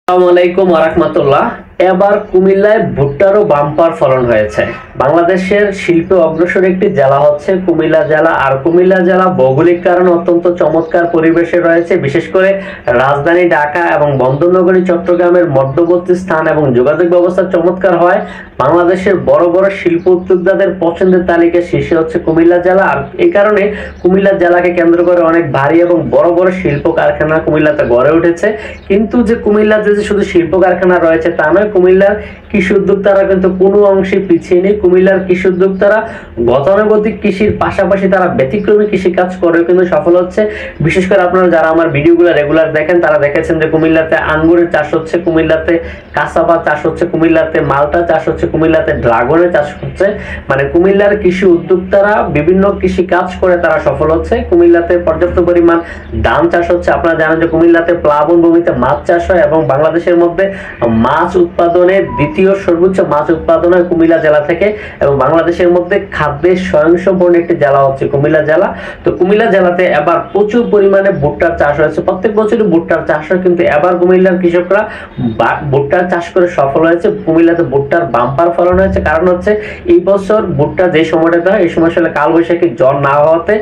আসসালামু আলাইকুম ওয়া রাহমাতুল্লাহ। এবার কুমিল্লায় ভুট্টারও বাম্পার ফলন হয়েছে। বাংলাদেশের শিল্পে অগ্রসর একটি জেলা হচ্ছে কুমিল্লা জেলা। আর কুমিল্লা জেলা ভৌগোলিক কারণে অত্যন্ত চমৎকার পরিবেশে রয়েছে, বিশেষ করে রাজধানী ঢাকা এবং বন্দরনগরী চট্টগ্রামের মধ্যবর্তী স্থান এবং যোগাযোগ ব্যবস্থা চমৎকার হয়। বাংলাদেশের বড় বড় শিল্প উদ্যোক্তাদের পছন্দের তালিকায় শীর্ষে হচ্ছে কুমিল্লা জেলা। আর এই কারণে কুমিল্লা জেলাকে কেন্দ্র করে অনেক ভারী এবং বড় বড় শিল্প কারখানা কুমিল্লাতে গড়ে উঠেছে। কিন্তু যে কুমিল্লাতে যে শুধু শিল্প কারখানা রয়েছে তা নয়, কুমিল্লার কৃষি উদ্যোক্তারা কিন্তু কোনো অংশে পিছিয়ে নেই। কুমিল্লার কৃষি উদ্যোক্তারা গতানুগতিক কৃষির পাশাপাশি তারা ব্যতিক্রমী কৃষি কাজ করে কিন্তু সফল হচ্ছে। বিশেষ করে আপনারা যারা আমার ভিডিওগুলো রেগুলার দেখেন তারা দেখেছেন যে কুমিল্লাতে আঙ্গুরের চাষ হচ্ছে, কুমিল্লাতে কাসাবা চাষ হচ্ছে, কুমিল্লাতে মালটা চাষ হচ্ছে, কুমিল্লাতে ড্রাগনের চাষ হচ্ছে। মানে কুমিল্লার কৃষি উদ্যোক্তারা বিভিন্ন কৃষি কাজ করে তারা সফল হচ্ছে। কুমিল্লাতে পর্যাপ্ত পরিমাণ ধান চাষ হচ্ছে। আপনারা জানেন যে কুমিল্লাতে প্লাবন ভূমিতে মাছ চাষ হয় এবং বাংলাদেশের মধ্যে মাছ উৎপাদনে দ্বিতীয় সর্বোচ্চ মাছ উৎপাদন হয় কুমিল্লা জেলা থেকে। এবং বাংলাদেশের মধ্যে খাদ্যের স্বয়ংসম্পূর্ণ একটি জেলা হচ্ছে কুমিল্লা জেলা। তো কুমিল্লা জেলাতে এবার প্রচুর পরিমাণে ভুট্টার চাষ হয়েছে। প্রত্যেক বছরই ভুট্টার চাষ হয়, কিন্তু এবার কুমিল্লার কৃষকরা ভুট্টার চাষ করে সফল হয়েছে। কুমিল্লাতে ভুট্টার বাম্পার ফলন হয়েছে। কারণ হচ্ছে এই বছর ভুট্টা যে সময়টাতে হয় এই সময় আসলে কালবৈশাখী ঝড় না হওয়াতে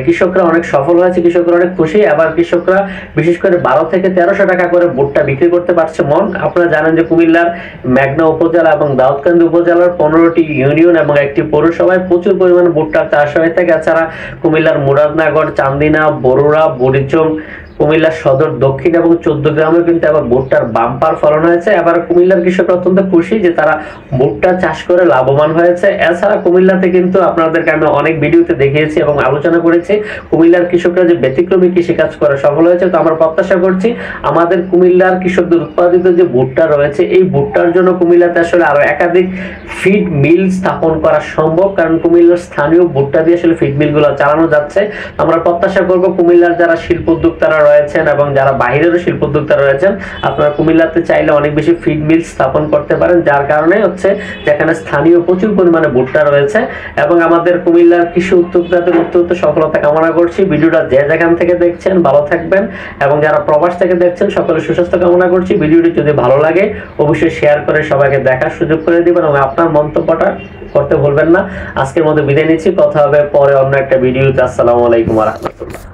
কৃষকরা অনেক সফল হয়েছে, কৃষকরা অনেক খুশি। এবার কৃষকরা বিশেষ করে 12 থেকে 1300 টাকা করে ভুট্টা বিক্রি করতে পারছে মন। আপনারা জানেন যে কুমিল্লার মেঘনা উপজেলা এবং দাউদকান্দি উপজেলার 15টি ইউনিয়ন এবং একটি পৌরসভায় প্রচুর পরিমাণে ভুট্টার চাষ হয়ে থাকে। এছাড়া কুমিল্লার মুরাদনগর, চান্দিনা, বরুড়া, বুড়িচং, কুমিল্লা সদর দক্ষিণ এবং 14 গ্রামে কিন্তু আবার ভুট্টার বাম্পার ফলন হয়েছে। এবার কুমিল্লার কৃষকরা অত্যন্ত খুশি যে তারা ভুট্টা চাষ করে লাভবান হয়েছে। এছাড়া কুমিল্লাতে কিন্তু আপনাদেরকে আমি অনেক ভিডিওতে দেখিয়েছি এবং আলোচনা করেছি কুমিল্লার কৃষকরা যে ব্যতিক্রমী কৃষিকাজ করে সফল হয়েছে। তো আমরা প্রত্যাশা করছি আমাদের কুমিল্লার কৃষকদের উৎপাদিত যে ভুট্টা রয়েছে এই ভুট্টার জন্য কুমিল্লাতে আসলে আরো একাধিক ফিড মিল স্থাপন করা সম্ভব, কারণ কুমিল্লার স্থানীয় ভুট্টা দিয়ে আসলে ফিড মিলগুলো চালানো যাচ্ছে। আমরা প্রত্যাশা করব কুমিল্লার যারা শিল্প উদ্যোক্তারা রয়েছেন এবং যারা বাহিরেরও শিল্প উদ্যোক্তা রয়েছেন আপনারা কুমিল্লাতে চাইলে অনেক বেশি ফিড মিল স্থাপন করতে পারেন, যার কারণে হচ্ছে যেখানে স্থানীয় প্রচুর পরিমাণে ভুট্টা রয়েছে। এবং আমাদের কুমিল্লার কৃষি উদ্যোক্তাদের অত্যন্ত সফলতা কামনা করছি। ভিডিওটা যে যেখান থেকে দেখছেন ভালো থাকবেন এবং যারা প্রবাস থেকে দেখছেন সকলের সুস্বাস্থ্য কামনা করছি। ভিডিওটি যদি ভালো লাগে অবশ্যই শেয়ার করে সবাইকে দেখার সুযোগ করে দিবেন এবং আপনার মন্তব্যটা করতে ভুলবেন না। আজকের মতো বিদায় নিচ্ছি, কথা হবে পরে অন্য একটা ভিডিওতে। আসসালামু আলাইকুম ওয়া রাহমাতুল্লাহ।